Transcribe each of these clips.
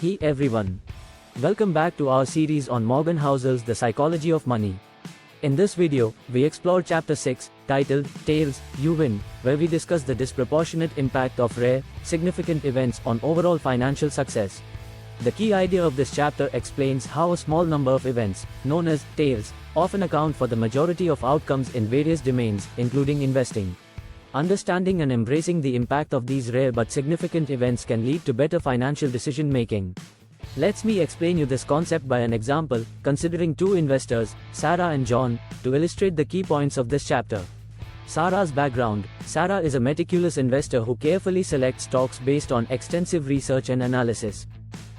Hey everyone. Welcome back to our series on Morgan Housel's The Psychology of Money. In this video, we explore Chapter 6, titled Tails, You Win, where we discuss the disproportionate impact of rare, significant events on overall financial success. The key idea of this chapter explains how a small number of events, known as tails, often account for the majority of outcomes in various domains, including investing. Understanding and embracing the impact of these rare but significant events can lead to better financial decision making. Let me explain you this concept by an example, considering two investors, Sarah and John, to illustrate the key points of this chapter. Sarah's background. Sarah is a meticulous investor who carefully selects stocks based on extensive research and analysis.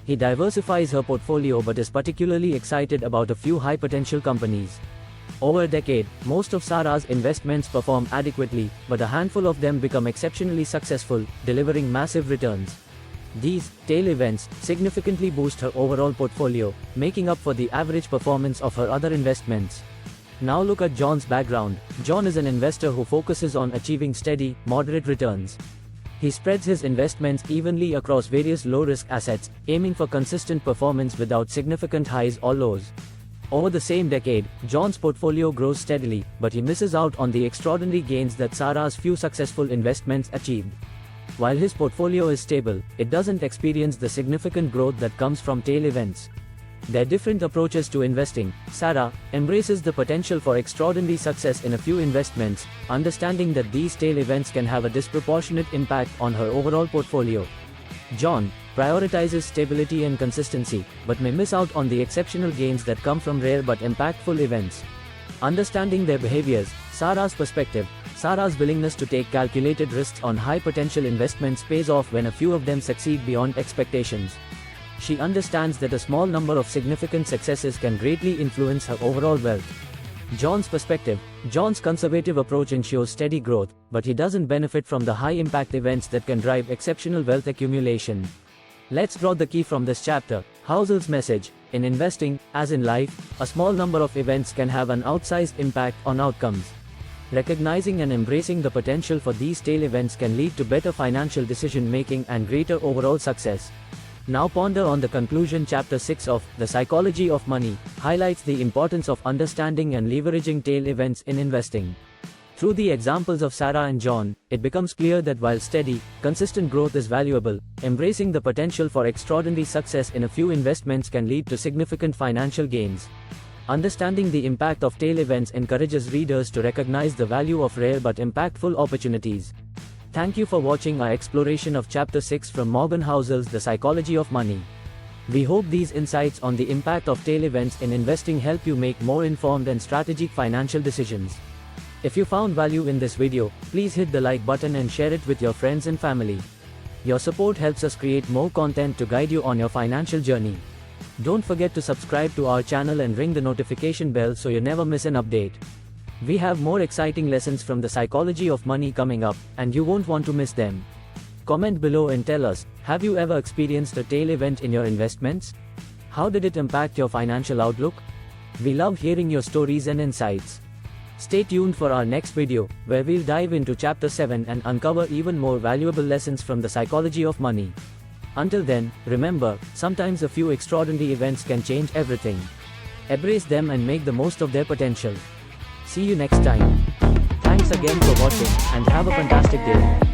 He diversifies her portfolio but is particularly excited about a few high-potential companies. Over a decade, most of Sarah's investments perform adequately, but a handful of them become exceptionally successful, delivering massive returns. These tail events significantly boost her overall portfolio, making up for the average performance of her other investments. Now look at John's background. John is an investor who focuses on achieving steady, moderate returns. He spreads his investments evenly across various low-risk assets, aiming for consistent performance without significant highs or lows. Over the same decade, John's portfolio grows steadily, but he misses out on the extraordinary gains that Sarah's few successful investments achieved. While his portfolio is stable, it doesn't experience the significant growth that comes from tail events. Their different approaches to investing. Sarah embraces the potential for extraordinary success in a few investments, understanding that these tail events can have a disproportionate impact on her overall portfolio. John prioritizes stability and consistency, but may miss out on the exceptional gains that come from rare but impactful events. Understanding their behaviors. Sarah's perspective. Sarah's willingness to take calculated risks on high-potential investments pays off when a few of them succeed beyond expectations. She understands that a small number of significant successes can greatly influence her overall wealth. John's perspective. John's conservative approach ensures steady growth, but he doesn't benefit from the high-impact events that can drive exceptional wealth accumulation. Let's draw the key from this chapter. Housel's message. In investing, as in life, a small number of events can have an outsized impact on outcomes. Recognizing and embracing the potential for these tail events can lead to better financial decision-making and greater overall success. Now ponder on the conclusion. Chapter 6 of The Psychology of Money highlights the importance of understanding and leveraging tail events in investing. Through the examples of Sarah and John, it becomes clear that while steady, consistent growth is valuable, embracing the potential for extraordinary success in a few investments can lead to significant financial gains. Understanding the impact of tail events encourages readers to recognize the value of rare but impactful opportunities. Thank you for watching our exploration of Chapter 6 from Morgan Housel's The Psychology of Money. We hope these insights on the impact of tail events in investing help you make more informed and strategic financial decisions. If you found value in this video, please hit the like button and share it with your friends and family. Your support helps us create more content to guide you on your financial journey. Don't forget to subscribe to our channel and ring the notification bell so you never miss an update. We have more exciting lessons from The Psychology of Money coming up, and you won't want to miss them. Comment below and tell us, have you ever experienced a tail event in your investments? How did it impact your financial outlook? We love hearing your stories and insights. Stay tuned for our next video, where we'll dive into Chapter 7 and uncover even more valuable lessons from The Psychology of Money. Until then, remember, sometimes a few extraordinary events can change everything. Embrace them and make the most of their potential. See you next time. Thanks again for watching, and have a fantastic day.